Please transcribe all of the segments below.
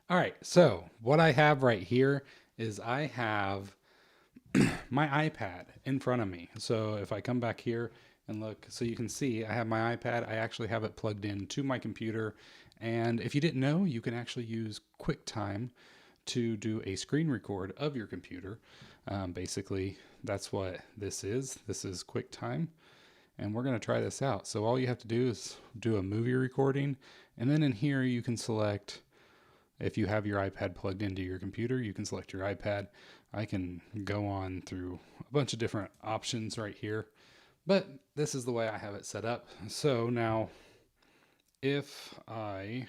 All right, so what I have right here is I have my iPad in front of me. So if I come back here and look, so you can see I have my iPad. I actually have it plugged in to my computer. And if you didn't know, you can actually use QuickTime to do a screen record of your computer. Basically, that's what this is. This is QuickTime. And we're going to try this out. So all you have to do is do a movie recording. And then in here, you can select if you have your iPad plugged into your computer, you can select your iPad. I can go on through a bunch of different options right here, but this is the way I have it set up. So now, if I,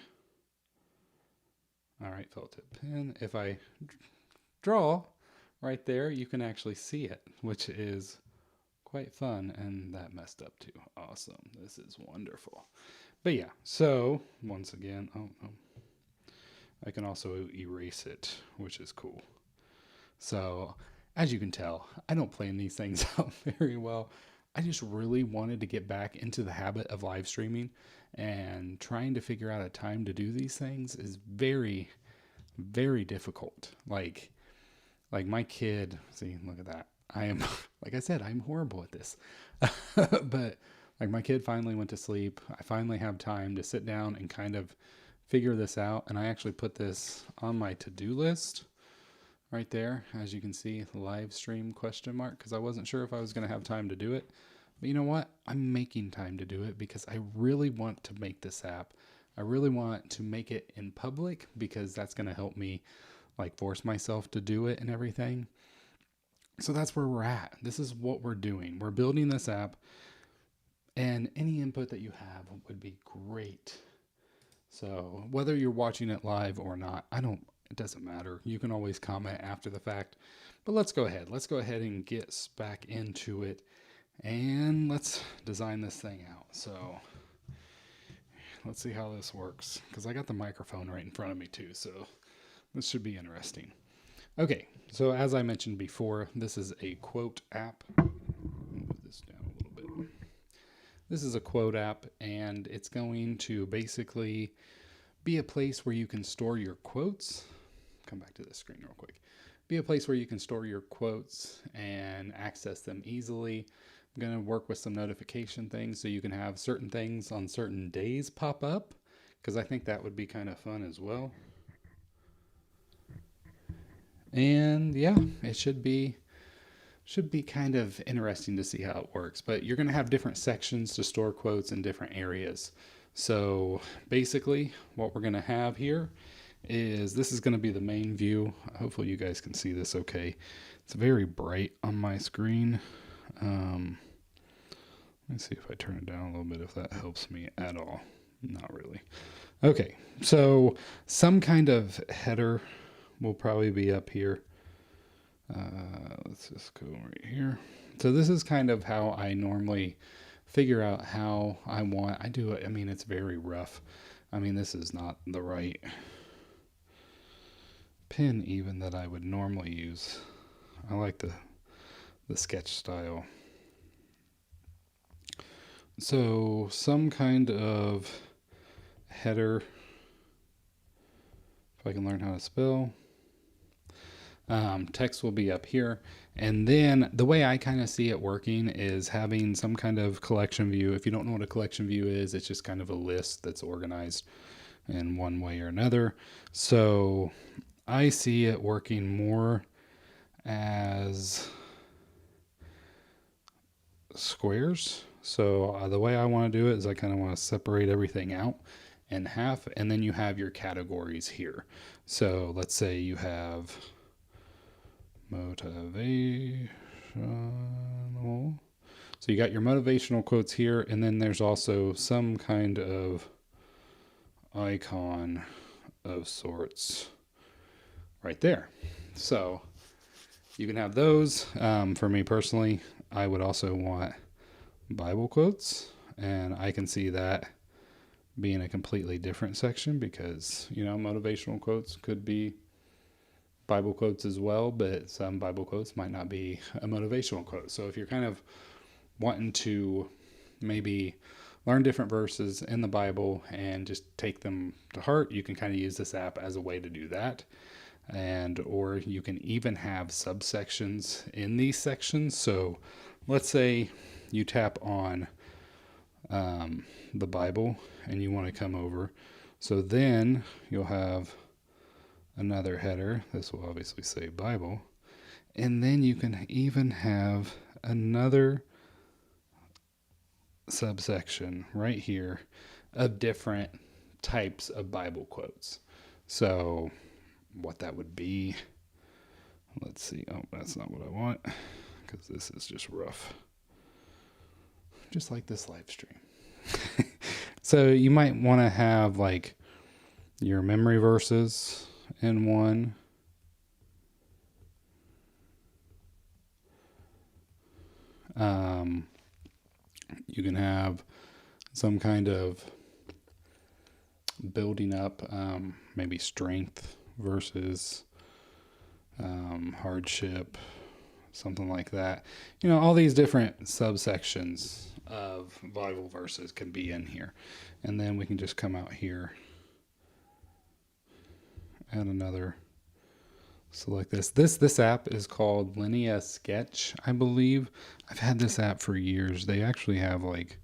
all right, felt tip pen, if I draw right there, you can actually see it, which is quite fun. And that messed up too. Awesome. This is wonderful. But yeah, so once again, oh, no, I can also erase it, which is cool. So, as you can tell, I don't plan these things out very well. I just really wanted to get back into the habit of live streaming, and trying to figure out a time to do these things is very, very difficult. Like my kid, see, look at that. I am like I said, I'm horrible at this. But like my kid finally went to sleep. I finally have time to sit down and kind of figure this out, and I actually put this on my to-do list right there, as you can see, live stream question mark, because I wasn't sure if I was going to have time to do it. But you know what? I'm making time to do it because I really want to make this app. I really want to make it in public because that's going to help me like force myself to do it and everything. So that's where we're at. This is what we're doing. We're building this app, and any input that you have would be great. So whether you're watching it live or not, it doesn't matter. You can always comment after the fact. But let's go ahead. Let's go ahead and get back into it, and let's design this thing out. So let's see how this works, because I got the microphone right in front of me too. So this should be interesting. Okay, so as I mentioned before, this is a quote app. Move this down a little bit. This is a quote app, and it's going to basically be a place where you can store your quotes. Come back to the screen real quick. Be a place where you can store your quotes and access them easily. I'm going to work with some notification things so you can have certain things on certain days pop up, because I think that would be kind of fun as well. And yeah, it should be kind of interesting to see how it works. But you're going to have different sections to store quotes in different areas. So basically, what we're going to have here is this is going to be the main view. Hopefully, you guys can see this okay. It's very bright on my screen. Let me see if I turn it down a little bit, if that helps me at all. Not really. Okay, so some kind of header will probably be up here. Let's just go right here. So this is kind of how I normally figure out how I want. I do it. I mean, it's very rough. I mean, this is not the right pen even that I would normally use. I like the sketch style. So some kind of header, if I can learn how to spell. Text will be up here. And then the way I kind of see it working is having some kind of collection view. If you don't know what a collection view is, it's just kind of a list that's organized in one way or another. So I see it working more as squares. So the way I want to do it is I kind of want to separate everything out in half, and then you have your categories here. So let's say you have motivational. So you got your motivational quotes here, and then there's also some kind of icon of sorts right there. So you can have those. For me personally, I would also want Bible quotes, and I can see that being a completely different section because, motivational quotes could be Bible quotes as well, but some Bible quotes might not be a motivational quote. So if you're kind of wanting to maybe learn different verses in the Bible and just take them to heart, you can kind of use this app as a way to do that. And or you can even have subsections in these sections. So let's say you tap on the Bible and you want to come over. So then you'll have another header. This will obviously say Bible. And then you can even have another subsection right here of different types of Bible quotes. So what that would be, let's see. Oh, that's not what I want, because this is just rough. Just like this live stream. So you might want to have like your memory verses in one. You can have some kind of building up, maybe strength versus hardship, something like that. You know, all these different subsections of Bible verses can be in here. And then we can just come out here, add another, select this. This app is called Linea Sketch, I believe. I've had this app for years. They actually have like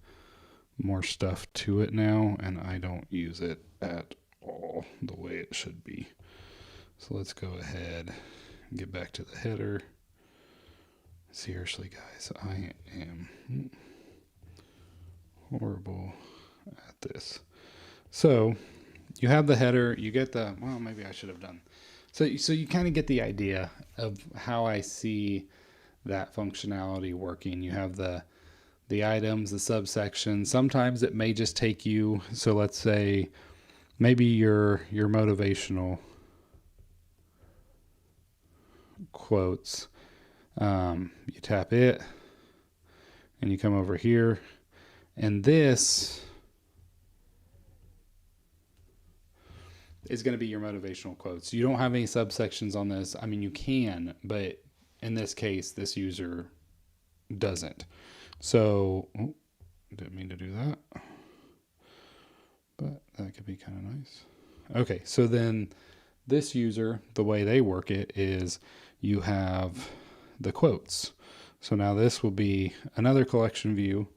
more stuff to it now, and I don't use it at all the way it should be. So let's go ahead and get back to the header. Seriously, guys, I am horrible at this. So you have the header, you get the, well, maybe I should have done. So you kind of get the idea of how I see that functionality working. You have the items, the subsections. Sometimes it may just take you, so let's say maybe your motivational quotes. You tap it and you come over here, and this is going to be your motivational quotes. You don't have any subsections on this. I mean, you can, but in this case, this user doesn't. So, didn't mean to do that, but that could be kind of nice. Okay, so then this user, the way they work it is you have the quotes. So now this will be another collection view,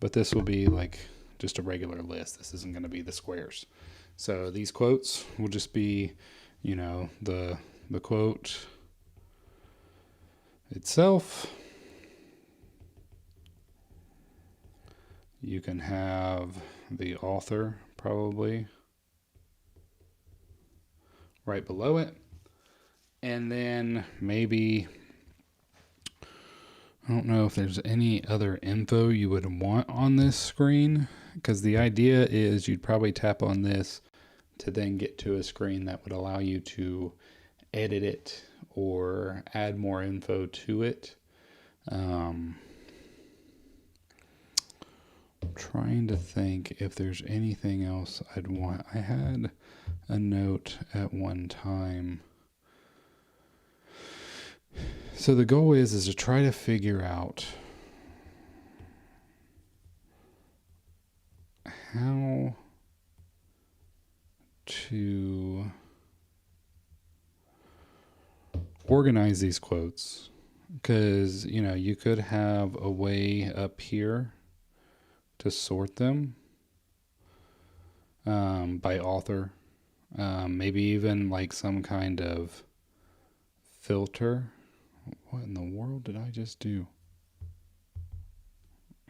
but this will be like just a regular list. This isn't going to be the squares. So these quotes will just be, you know, the quote itself. You can have the author probably right below it. And then maybe, I don't know if there's any other info you would want on this screen, because the idea is you'd probably tap on this to then get to a screen that would allow you to edit it or add more info to it. Trying to think if there's anything else I'd want. I had a note at one time. So the goal is to try to figure out how to organize these quotes, because, you know, you could have a way up here to sort them by author, maybe even like some kind of filter. What in the world did I just do?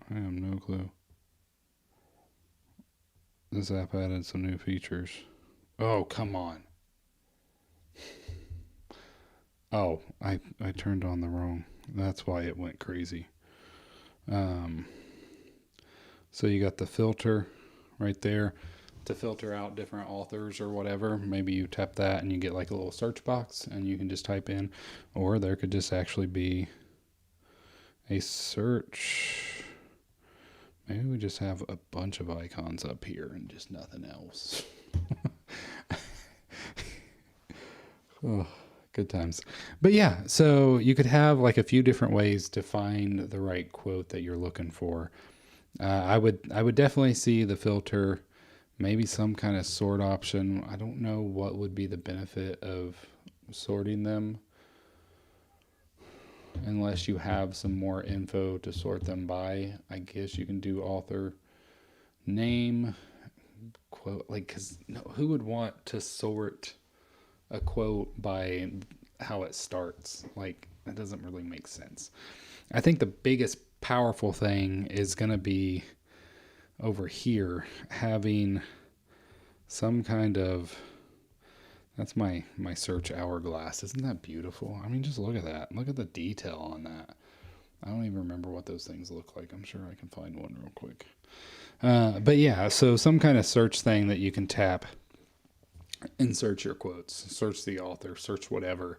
I have no clue. This app added some new features. Oh, come on. Oh, I turned on the wrong. That's why it went crazy. So you got the filter right there to filter out different authors or whatever. Maybe you tap that and you get like a little search box and you can just type in, or there could just actually be a search. Maybe we just have a bunch of icons up here and just nothing else. Oh, good times. But yeah, so you could have like a few different ways to find the right quote that you're looking for. I would definitely see the filter, maybe some kind of sort option. I don't know what would be the benefit of sorting them unless you have some more info to sort them by. I guess you can do author name quote, like, because no, who would want to sort a quote by how it starts? Like, that doesn't really make sense. I think the biggest powerful thing is going to be over here having some kind of, that's my search hourglass. Isn't that beautiful? I mean, just look at that. Look at the detail on that. I don't even remember what those things look like. I'm sure I can find one real quick. But yeah, so some kind of search thing that you can tap and search your quotes, search the author, search whatever.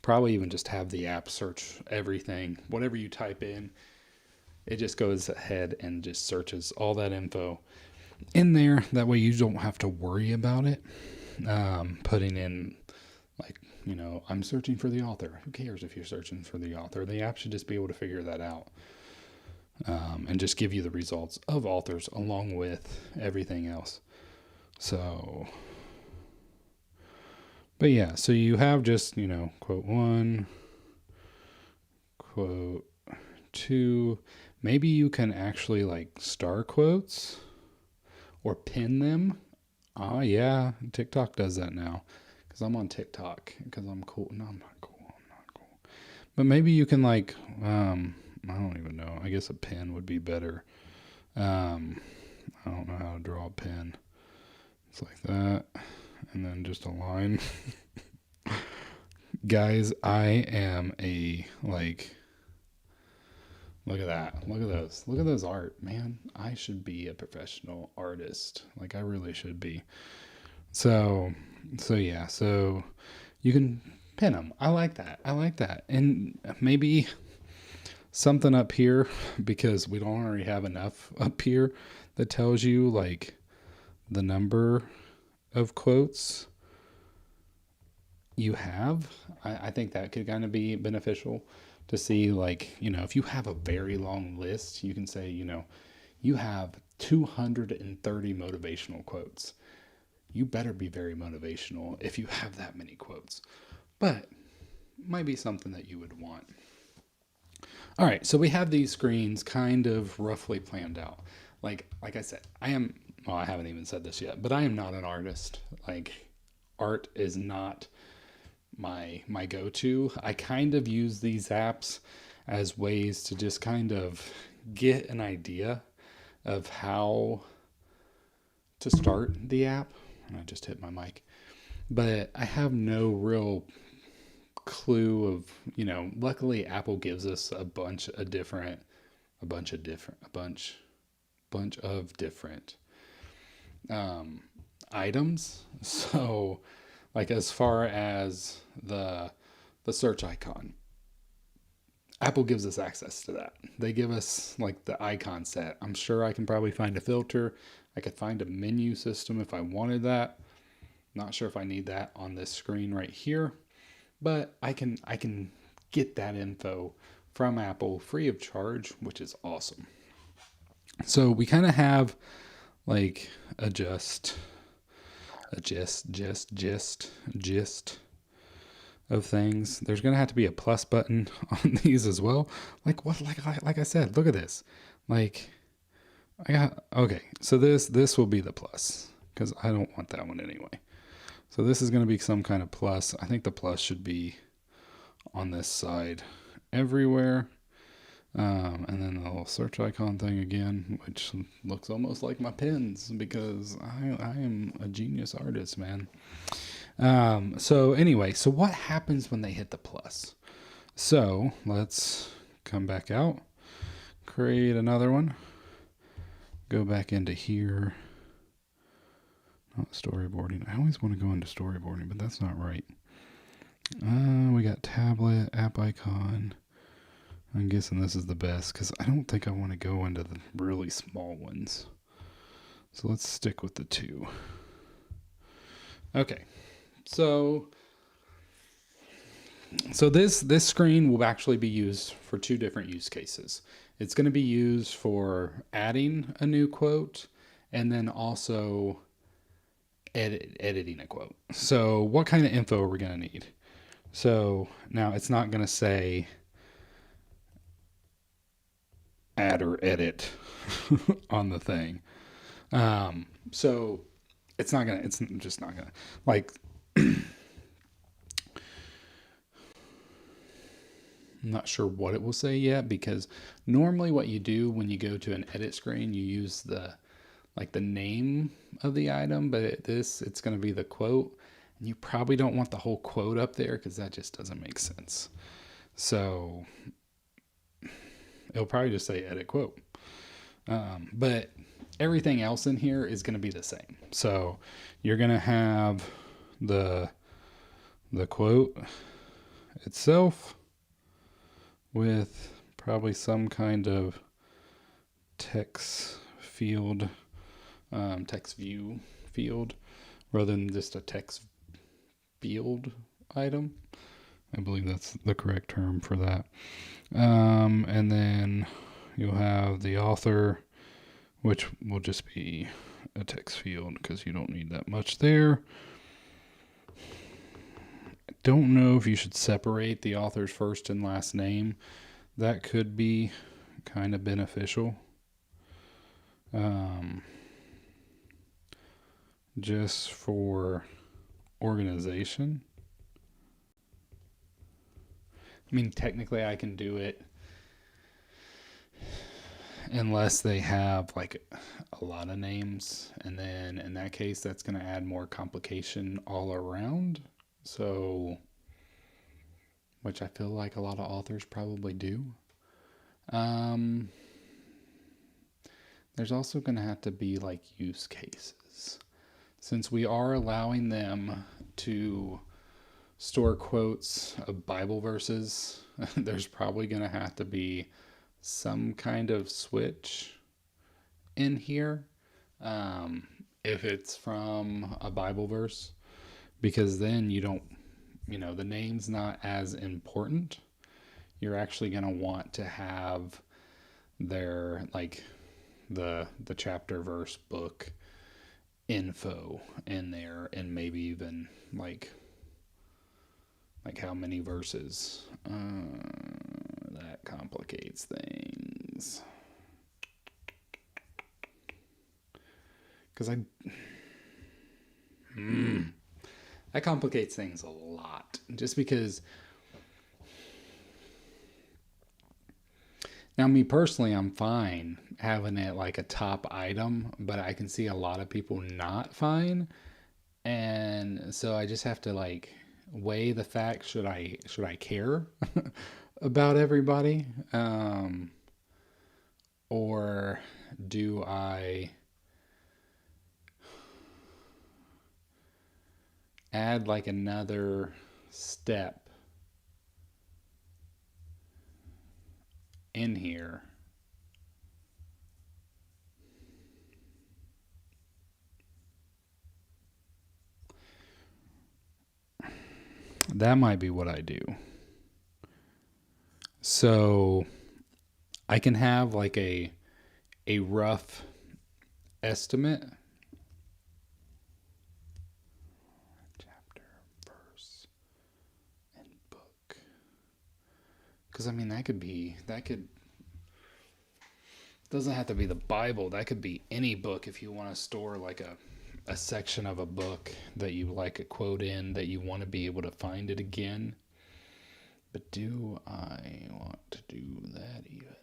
Probably even just have the app search everything. Whatever you type in, it just goes ahead and just searches all that info in there. That way you don't have to worry about it. Putting in, like, I'm searching for the author. Who cares if you're searching for the author? The app should just be able to figure that out. And just give you the results of authors along with everything else. So, but yeah, so you have just, quote 1, quote 2. Maybe you can actually like star quotes or pin them. Yeah, TikTok does that now. Because I'm on TikTok. Because I'm cool. No, I'm not cool. I'm not cool. But maybe you can like, I don't even know. I guess a pen would be better. I don't know how to draw a pen. It's like that. And then just a line. Guys, I am look at that. Look at those. Look at those art, man. I should be a professional artist. Like, I really should be. So yeah. So you can pin them. I like that. I like that. And maybe something up here, because we don't already have enough up here that tells you like the number of quotes you have. I think that could kind of be beneficial to see, like, if you have a very long list, you can say, you have 230 motivational quotes. You better be very motivational if you have that many quotes. But might be something that you would want. All right, so we have these screens kind of roughly planned out. Like I said, I haven't even said this yet, but I am not an artist. Like, art is not my go-to. I kind of use these apps as ways to just kind of get an idea of how to start the app. And I just hit my mic. But I have no real clue of, luckily Apple gives us a bunch of different items. So, like, as far as the search icon, Apple gives us access to that. They give us like the icon set. I'm sure I can probably find a filter. I could find a menu system if I wanted that. Not sure if I need that on this screen right here, but I can get that info from Apple free of charge, which is awesome. So we kind of have like a gist of things. There's gonna have to be a plus button on these as well. Like what? Like I said, look at this. Like, I got, okay. So this will be the plus because I don't want that one anyway. So this is gonna be some kind of plus. I think the plus should be on this side everywhere. And then the little search icon thing again, which looks almost like my pins because I am a genius artist, man. So anyway, so what happens when they hit the plus? So let's come back out, create another one, go back into here. Not storyboarding. I always want to go into storyboarding, but that's not right. We got tablet, app icon. I'm guessing this is the best because I don't think I want to go into the really small ones. So let's stick with the 2. Okay. So So this screen will actually be used for two different use cases. It's going to be used for adding a new quote and then also editing a quote. So what kind of info are we going to need? So now it's not going to say add or edit on the thing. So it's just not gonna, like, I'm not sure what it will say yet, because normally what you do when you go to an edit screen, you use the name of the item, but it's going to be the quote, and you probably don't want the whole quote up there because that just doesn't make sense. So it'll probably just say edit quote. But everything else in here is going to be the same. So you're going to have the quote itself with probably some kind of text field, text view field, rather than just a text field item. I believe that's the correct term for that. And then you'll have the author, which will just be a text field because you don't need that much there. I don't know if you should separate the author's first and last name. That could be kind of beneficial. Just for organization. I mean, technically I can do it unless they have like a lot of names, and then in that case that's going to add more complication all around. So, which I feel like a lot of authors probably do. There's also going to have to be like use cases, since we are allowing them to store quotes of Bible verses. There's probably going to have to be some kind of switch in here, if it's from a Bible verse, because then you don't, the name's not as important. You're actually going to want to have their, like, the chapter, verse, book info in there, and maybe even like how many verses. That complicates things, because that complicates things a lot, just because. Now, me personally, I'm fine having it like a top item, but I can see a lot of people not fine, and so I just have to like weigh the fact: should I care about everybody, or do I add like another step in here? That might be what I do. So I can have like a rough estimate. Chapter, verse, and book. Because I mean, that could doesn't have to be the Bible. That could be any book. If you want to store like a section of a book that you like a quote in, that you want to be able to find it again. But do I want to do that even?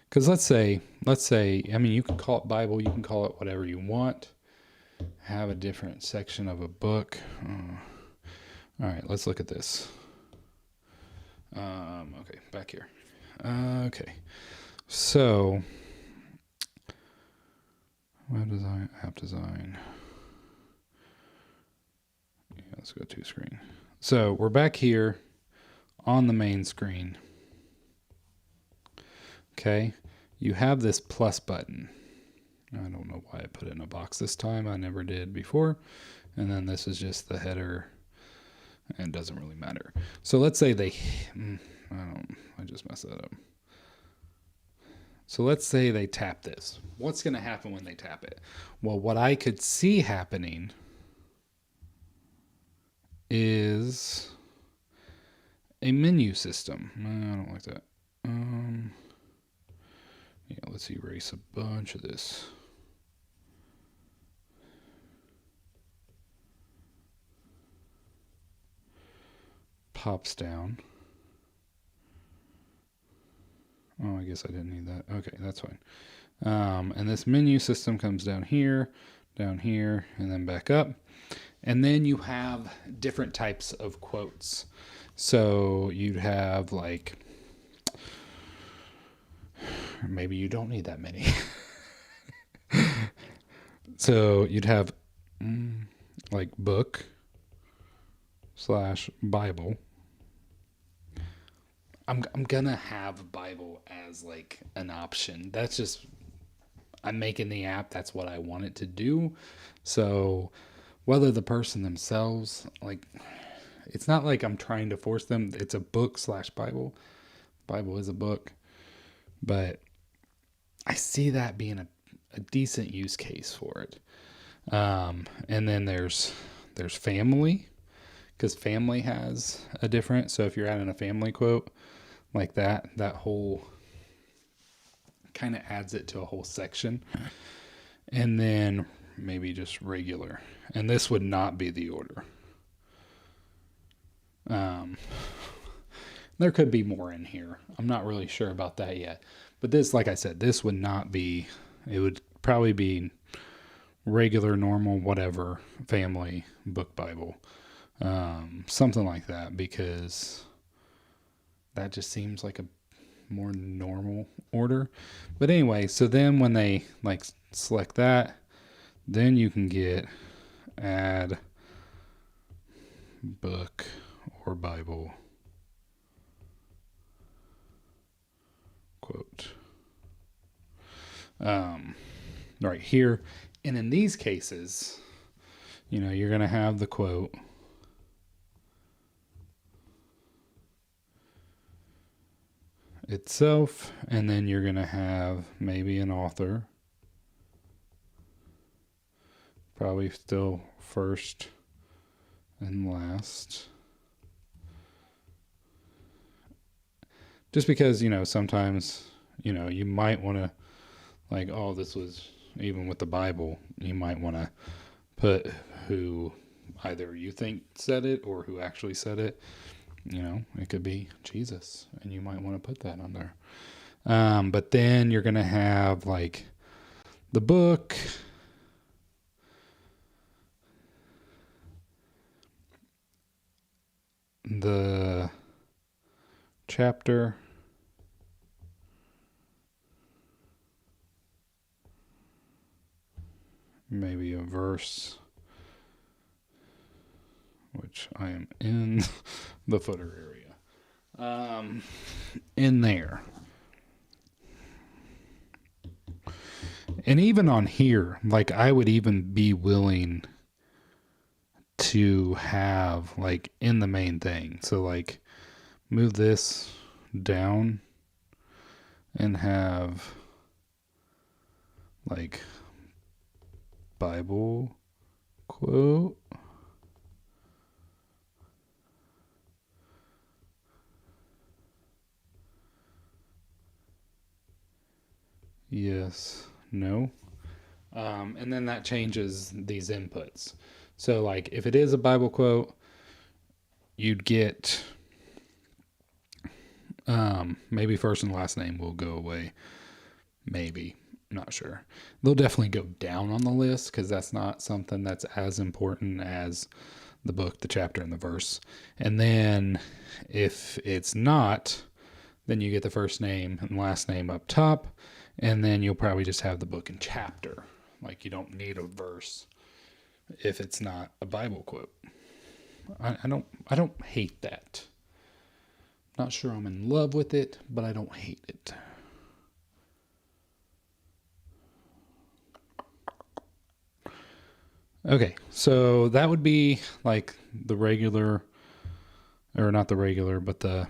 Because let's say, I mean, you can call it Bible, you can call it whatever you want. Have a different section of a book. All right, let's look at this. Okay, back here. Okay, so web design, app design. Yeah, let's go to screen. So we're back here on the main screen. Okay, you have this plus button. I don't know why I put it in a box this time. I never did before. And then this is just the header And it doesn't really matter. So let's say I just messed that up. So let's say they tap this. What's going to happen when they tap it? Well, what I could see happening is a menu system. I don't like that. Yeah, let's erase a bunch of this. Pops down. Oh, I guess I didn't need that. Okay, that's fine. And this menu system comes down here, and then back up. And then you have different types of quotes. So you'd have like, maybe you don't need that many. So you'd have like book / Bible. I'm gonna have Bible as like an option. That's just, I'm making the app. That's what I want it to do. So whether the person themselves, like, it's not like I'm trying to force them. It's a book / Bible. Bible is a book, but I see that being a decent use case for it. And then there's family, because family has a different. So if you're adding a family quote like that whole kind of adds it to a whole section. And then maybe just regular. And this would not be the order. There could be more in here. I'm not really sure about that yet. But this, like I said, this would not be, it would probably be regular, normal, whatever, family, book, Bible. Something like that, because that just seems like a more normal order. But anyway, so then when they like select that, then you can get add book or Bible quote right here. And in these cases, you're going to have the quote, itself, and then you're going to have maybe an author, probably still first and last, just because sometimes you might want to, like, oh, this was, even with the Bible, you might want to put who either you think said it or who actually said it. It could be Jesus, and you might want to put that on there. But then you're going to have like the book, the chapter, maybe a verse, which I am in the footer area, in there. And even on here, like, I would even be willing to have like in the main thing. So like move this down and have like Bible quote. Yes, no. And then that changes these inputs. So like if it is a Bible quote, you'd get maybe first and last name will go away. Maybe, not sure. They'll definitely go down on the list because that's not something that's as important as the book, the chapter, and the verse. And then if it's not, then you get the first name and last name up top, and then you'll probably just have the book and chapter. Like, you don't need a verse if it's not a Bible quote. I don't hate that. Not sure I'm in love with it, but I don't hate it. Okay, so that would be like the regular or not the regular, but the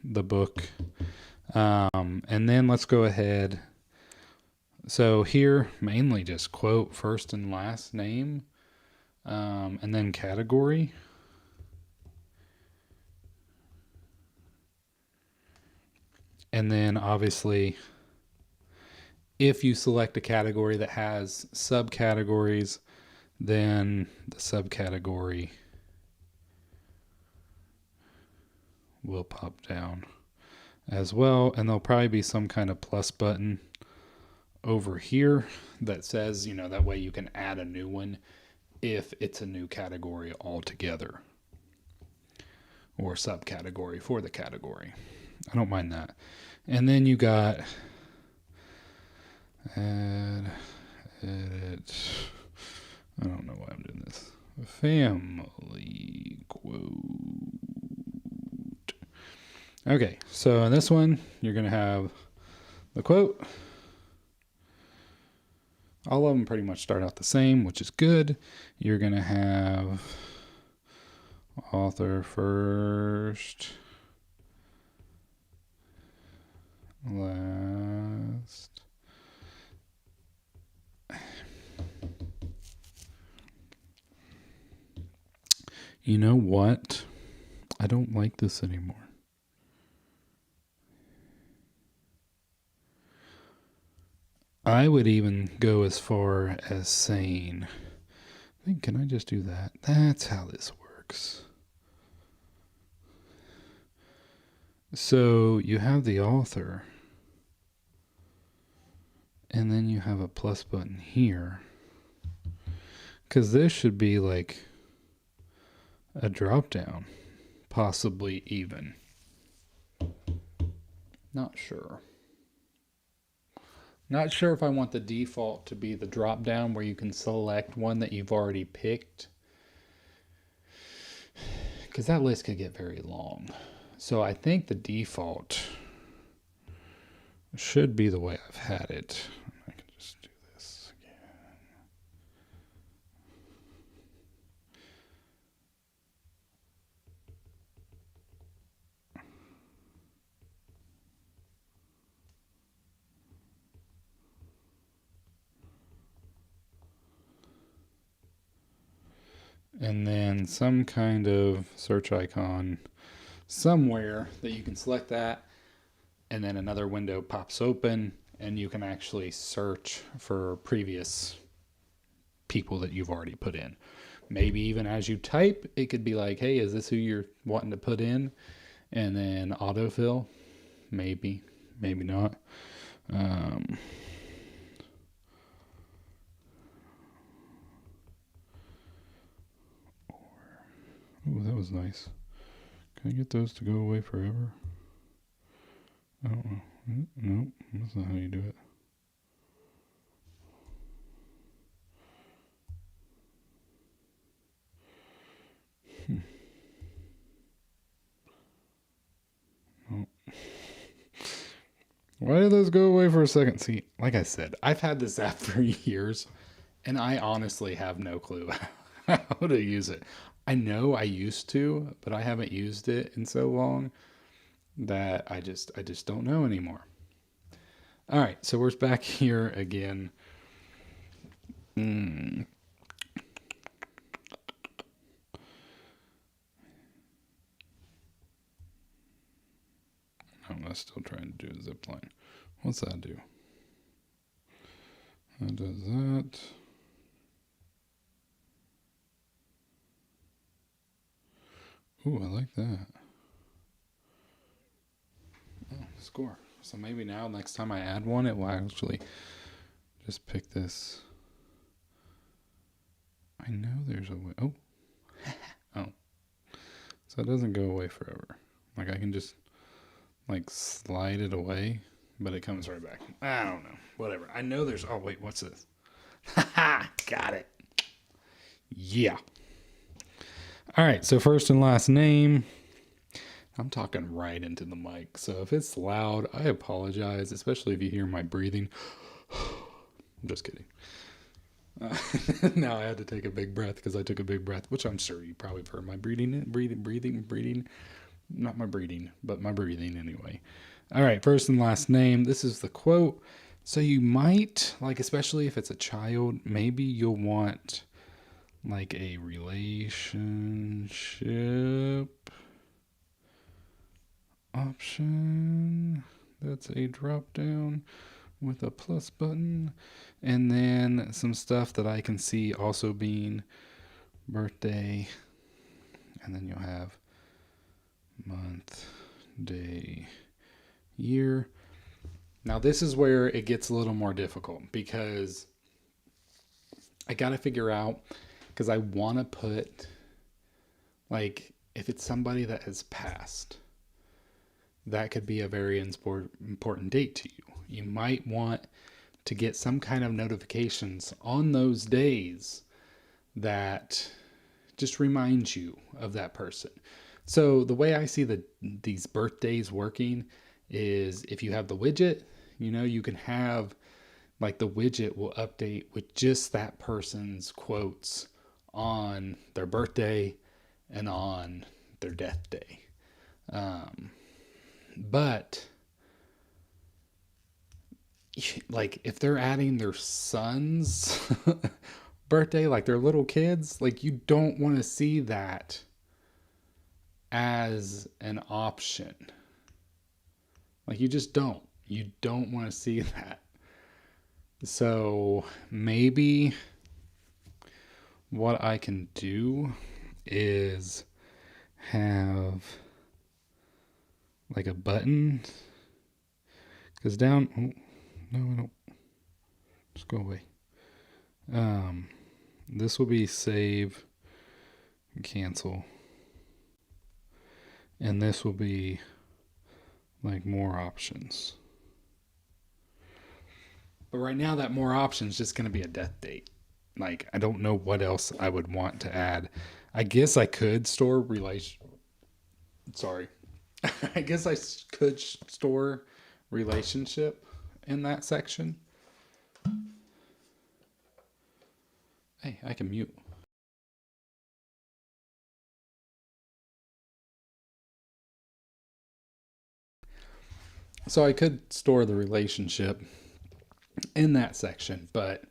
book. And then let's go ahead. So here, mainly just quote, first and last name, and then category. And then obviously, if you select a category that has subcategories, then the subcategory will pop down as well. And there'll probably be some kind of plus button over here that says, that way you can add a new one if it's a new category altogether, or subcategory for the category. I don't mind that. And then you got add, edit. I don't know why I'm doing this. Family quote. Okay, so in this one, you're going to have the quote. All of them pretty much start out the same, which is good. You're going to have author first, last. You know what? I don't like this anymore. I would even go as far as saying, can I just do that? That's how this works. So you have the author, and then you have a plus button here, because this should be like a drop down, possibly even. Not sure. Not sure if I want the default to be the drop down where you can select one that you've already picked, because that list could get very long. So I think the default should be the way I've had it. I can just do this again. And then some kind of search icon somewhere that you can select that, and then another window pops open and you can actually search for previous people that you've already put in. Maybe even as you type, it could be like, hey, is this who you're wanting to put in? And then autofill. Maybe, maybe not. Oh, that was nice. Can I get those to go away forever? I don't know. Nope, that's not how you do it. Nope. Why did those go away for a second? See, like I said, I've had this app for years, and I honestly have no clue how to use it. I know I used to, but I haven't used it in so long that I just don't know anymore. All right, so we're back here again. Oh, I'm still trying to do a zip line. What's that do? That does that. Ooh, I like that. Oh, score. So maybe now, next time I add one, it will actually just pick this. I know there's a way. Oh. Oh. So it doesn't go away forever. Like I can just like slide it away, but it comes right back. I don't know. Whatever. I know there's. Oh, wait. What's this? Haha. Got it. Yeah. All right. So first and last name. I'm talking right into the mic. So if it's loud, I apologize, especially if you hear my breathing. I'm just kidding. Uh, now I had to take a big breath because I took a big breath, which I'm sure you probably have heard my breathing. Not my breathing, but my breathing anyway. All right, first and last name. This is the quote. So you might, like, especially if it's a child, maybe you'll want like a relationship option. That's a drop down with a plus button. And then some stuff that I can see also being birthday. And then you'll have month, day, year. Now, this is where it gets a little more difficult because I got to figure out, because I want to put, like, if it's somebody that has passed, that could be a very important date to you. You might want to get some kind of notifications on those days that just reminds you of that person. So the way I see these birthdays working is if you have the widget, you can have like the widget will update with just that person's quotes on their birthday and on their death day. But like if they're adding their son's birthday, like their little kids, like you don't want to see that as an option. Like you just don't. You don't want to see that. So maybe what I can do is have like a button. Because down, oh, no, I don't. Just go away. This will be save and cancel. And this will be like more options. But right now that more options is just going to be a death date. Like I don't know what else I would want to add. I guess I could store Sorry. I guess I could store relationship in that section. Hey, I can mute. So I could store the relationship in that section, but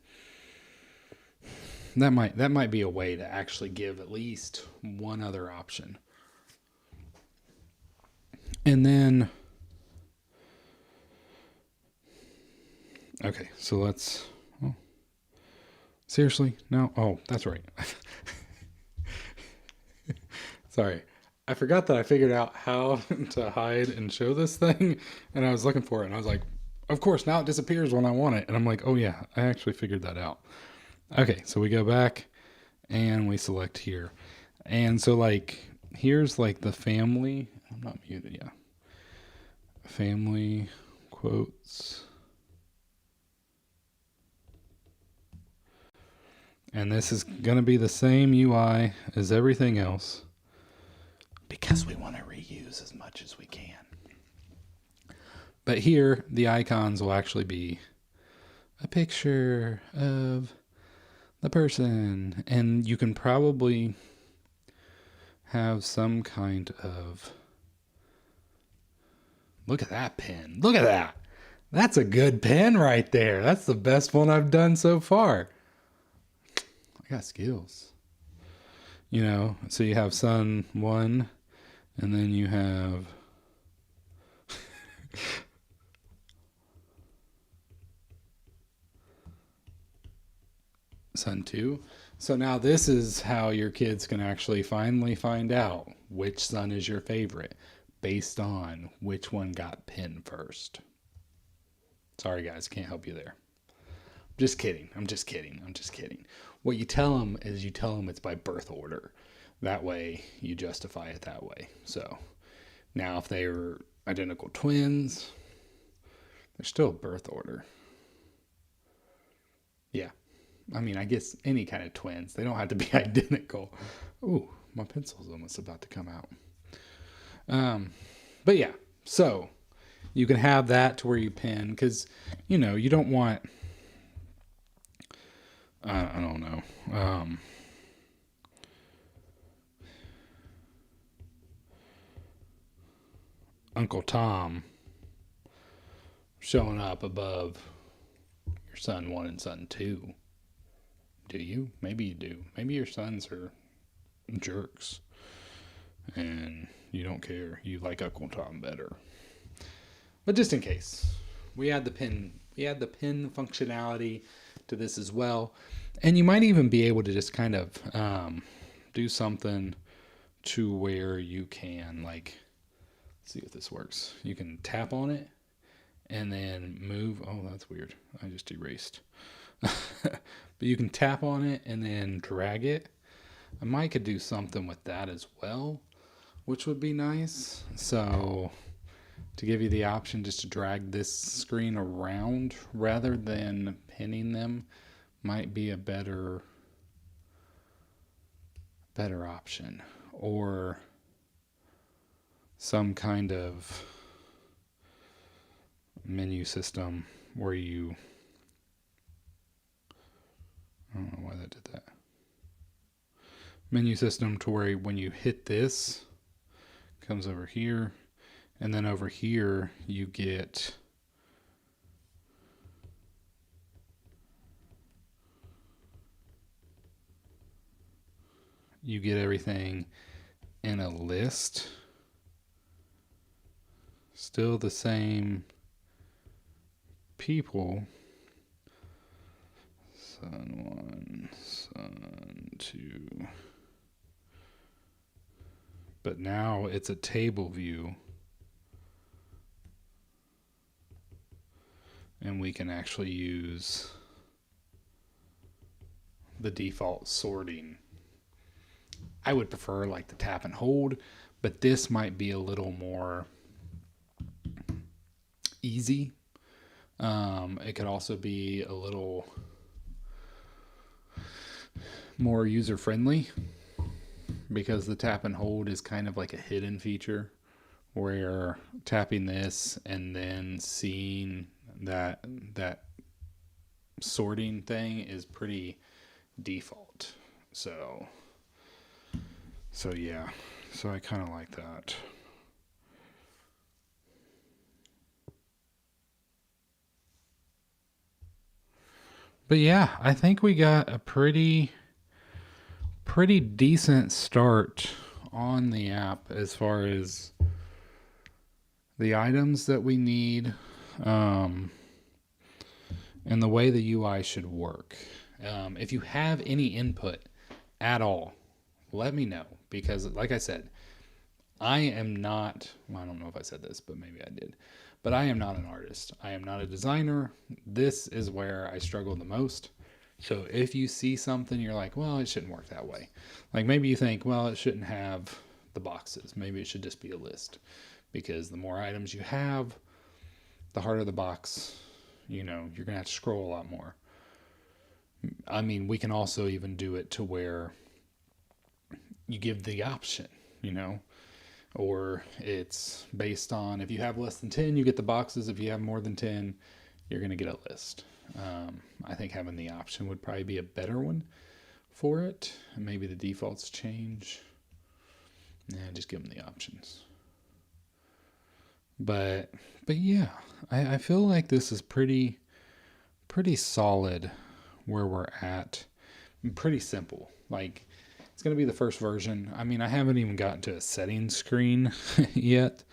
that might be a way to actually give at least one other option. And then okay, so let's seriously? No? Oh, that's right. Sorry. I forgot that I figured out how to hide and show this thing, and I was looking for it, and I was like, of course, now it disappears when I want it. And I'm like, oh yeah, I actually figured that out. Okay, so we go back, and we select here. And so, like, here's, like, the family. I'm not muted, yeah. Family quotes. And this is going to be the same UI as everything else because we want to reuse as much as we can. But here, the icons will actually be a picture of the person. And you can probably have some kind of... Look at that pen. Look at that. That's a good pen right there. That's the best one I've done so far. I got skills. So you have son 1, and then you have son 2. So now this is how your kids can actually finally find out which son is your favorite based on which one got pinned first. Sorry guys, can't help you there. Just kidding. I'm just kidding. What you tell them is it's by birth order. That way you justify it that way. So now if they were identical twins, they're still birth order. Yeah. I mean, I guess any kind of twins. They don't have to be identical. Ooh, my pencil's almost about to come out. But yeah, so you can have that to where you pin because, you don't want I don't know. Uncle Tom showing up above your son 1 and son 2. Do you? Maybe you do. Maybe your sons are jerks and you don't care. You like Uncle Tom better. But just in case, we add the pin functionality to this as well. And you might even be able to just kind of do something to where you can, like, see if this works. You can tap on it and then move. Oh, that's weird. I just erased. But you can tap on it and then drag it. I might could do something with that as well, which would be nice. So to give you the option just to drag this screen around rather than pinning them might be a better option. Or some kind of menu system where you, I don't know why that did that. Menu system to where when you hit this, it comes over here, and then over here you get everything in a list. Still the same people. Son 1, son 2. But now it's a table view. And we can actually use the default sorting. I would prefer like the tap and hold, but this might be a little more easy. It could also be a little more user friendly because the tap and hold is kind of like a hidden feature where tapping this and then seeing that sorting thing is pretty default. So yeah. So I kind of like that. But yeah, I think we got a pretty decent start on the app as far as the items that we need, and the way the UI should work. If you have any input at all, let me know, because like I said, I am not, well, I don't know if I said this, but maybe I did, but I am not an artist. I am not a designer. This is where I struggle the most. So if you see something, you're like, well, it shouldn't work that way. Like maybe you think, well, it shouldn't have the boxes. Maybe it should just be a list, because the more items you have, the harder the box, you're going to have to scroll a lot more. I mean, we can also even do it to where you give the option, or it's based on, if you have less than 10, you get the boxes. If you have more than 10, you're going to get a list. I think having the option would probably be a better one for it. Maybe the defaults change. Just give them the options. But yeah, I feel like this is pretty solid where we're at. Pretty simple. Like, it's going to be the first version. I mean, I haven't even gotten to a settings screen yet.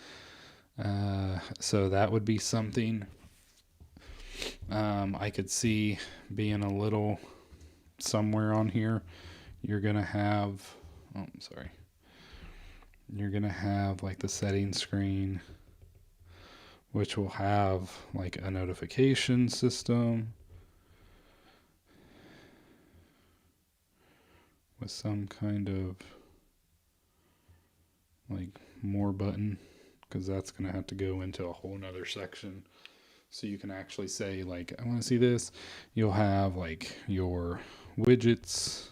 So that would be something I could see being a little somewhere on here. You're going to have, you're going to have like the settings screen, which will have like a notification system with some kind of like more button, because that's going to have to go into a whole nother section. So you can actually say like, I want to see this. You'll have like your widgets,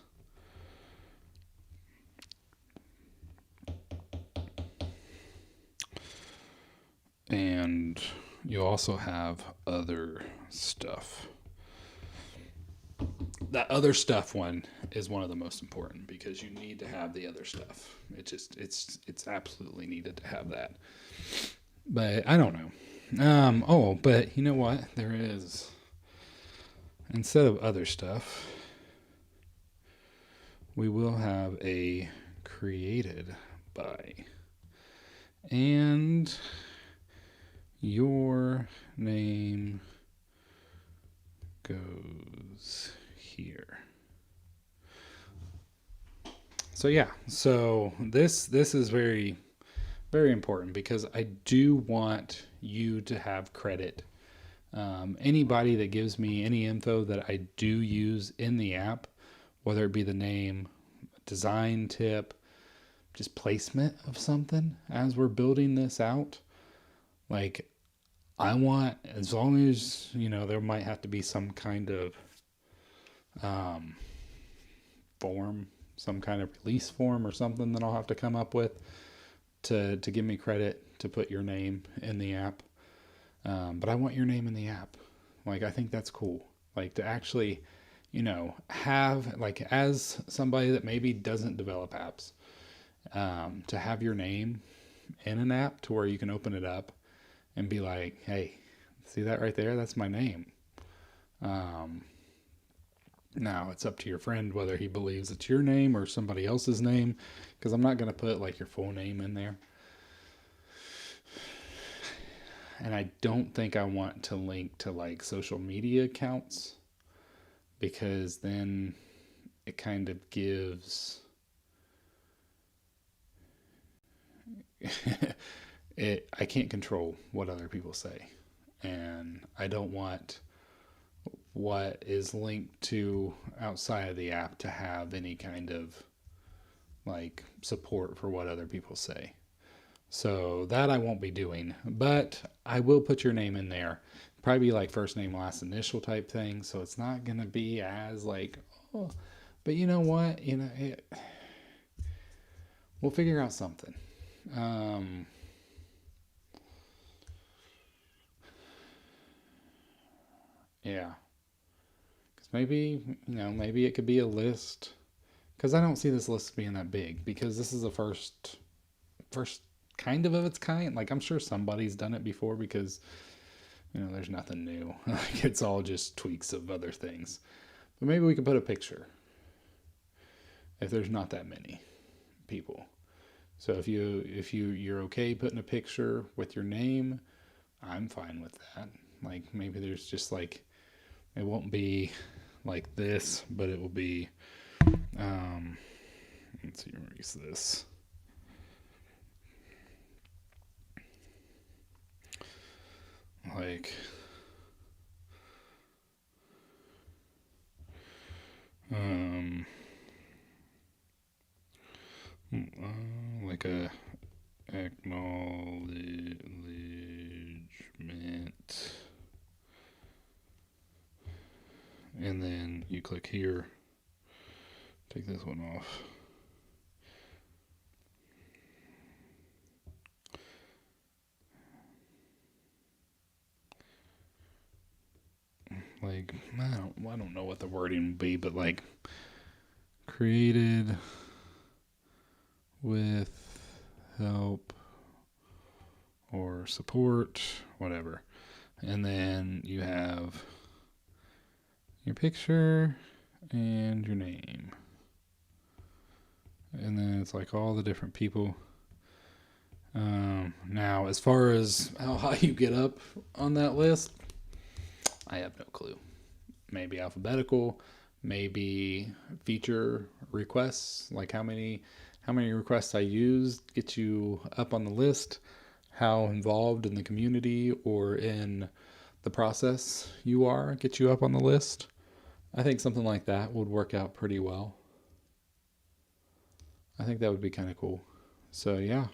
and you'll also have other stuff that other stuff one is one of the most important because you need to have the other stuff. It's absolutely needed to have that. But I don't know. But you know what? There is, instead of other stuff, we will have a created by, and your name goes here. So yeah, so this is very very important because I do want you to have credit. Anybody that gives me any info that I do use in the app, whether it be the name, design tip, just placement of something as we're building this out, like I want, as long as, there might have to be some kind of form, some kind of release form or something that I'll have to come up with to give me credit to put your name in the app. But I want your name in the app. Like, I think that's cool. Like, to actually, have, like, as somebody that maybe doesn't develop apps, to have your name in an app to where you can open it up and be like, hey, see that right there? That's my name. Now it's up to your friend whether he believes it's your name or somebody else's name, because I'm not going to put like your full name in there. And I don't think I want to link to like social media accounts, because then it kind of gives I can't control what other people say, and I don't want what is linked to outside of the app to have any kind of like support for what other people say. So that I won't be doing, but I will put your name in there. Probably like first name, last initial type thing. So it's not going to be as like, oh, but you know what? We'll figure out something. Yeah. Because maybe it could be a list. Because I don't see this list being that big, because this is the first kind of its kind. Like, I'm sure somebody's done it before, because there's nothing new. Like, it's all just tweaks of other things. But maybe we could put a picture if there's not that many people. So if you're okay putting a picture with your name, I'm fine with that. Like, maybe there's just like, it won't be like this, but it will be let's see, erase this. Like, like a acknowledgement, and then you click here, take this one off. Like, I don't know what the wording would be, but like, created with help or support, whatever. And then you have your picture and your name. And then it's like all the different people. Now, as far as how high you get up on that list, I have no clue. Maybe alphabetical, maybe feature requests, like how many requests I used get you up on the list, how involved in the community or in the process you are get you up on the list. I think something like that would work out pretty well. I think that would be kind of cool. So yeah,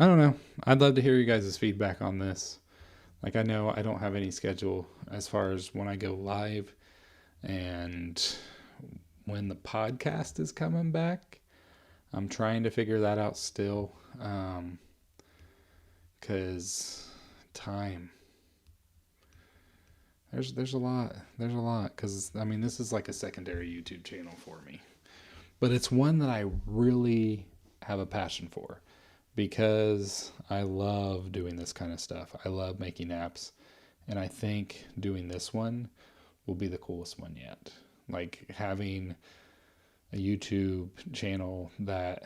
I don't know. I'd love to hear you guys' feedback on this. Like, I know I don't have any schedule as far as when I go live and when the podcast is coming back. I'm trying to figure that out still, because time. There's a lot. There's a lot because I mean this is like a secondary YouTube channel for me, but it's one that I really have a passion for because I love doing this kind of stuff. I love making apps, and I think doing this one will be the coolest one yet. Like having a YouTube channel that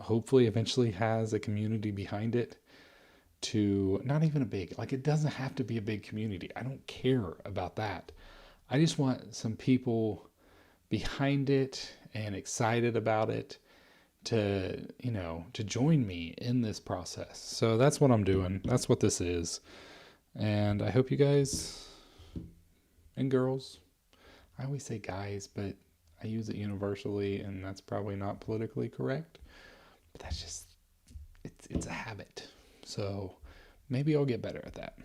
hopefully eventually has a community behind it, to not even a big, like it doesn't have to be a big community. I don't care about that. I just want some people behind it and excited about it to, to join me in this process. So that's what I'm doing. That's what this is. And I hope you guys and girls, I always say guys, but I use it universally and that's probably not politically correct. But that's just, it's a habit. So maybe I'll get better at that.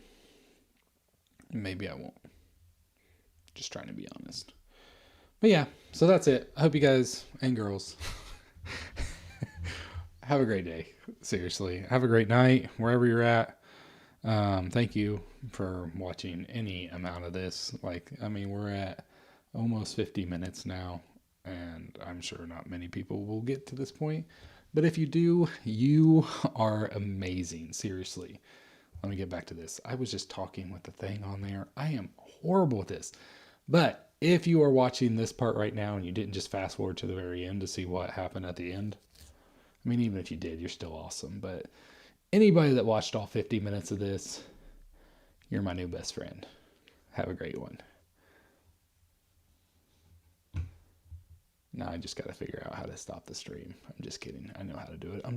Maybe I won't. Just trying to be honest. But yeah, so that's it. I hope you guys and girls have a great day. Seriously, have a great night wherever you're at. Thank you for watching any amount of this. Like, I mean, we're at almost 50 minutes now, and I'm sure not many people will get to this point. But if you do, you are amazing. Seriously. Let me get back to this. I was just talking with the thing on there. I am horrible at this. But if you are watching this part right now and you didn't just fast forward to the very end to see what happened at the end, I mean, even if you did, you're still awesome. But anybody that watched all 50 minutes of this, you're my new best friend. Have a great one. Now I just got to figure out how to stop the stream. I'm just kidding. I know how to do it. I'm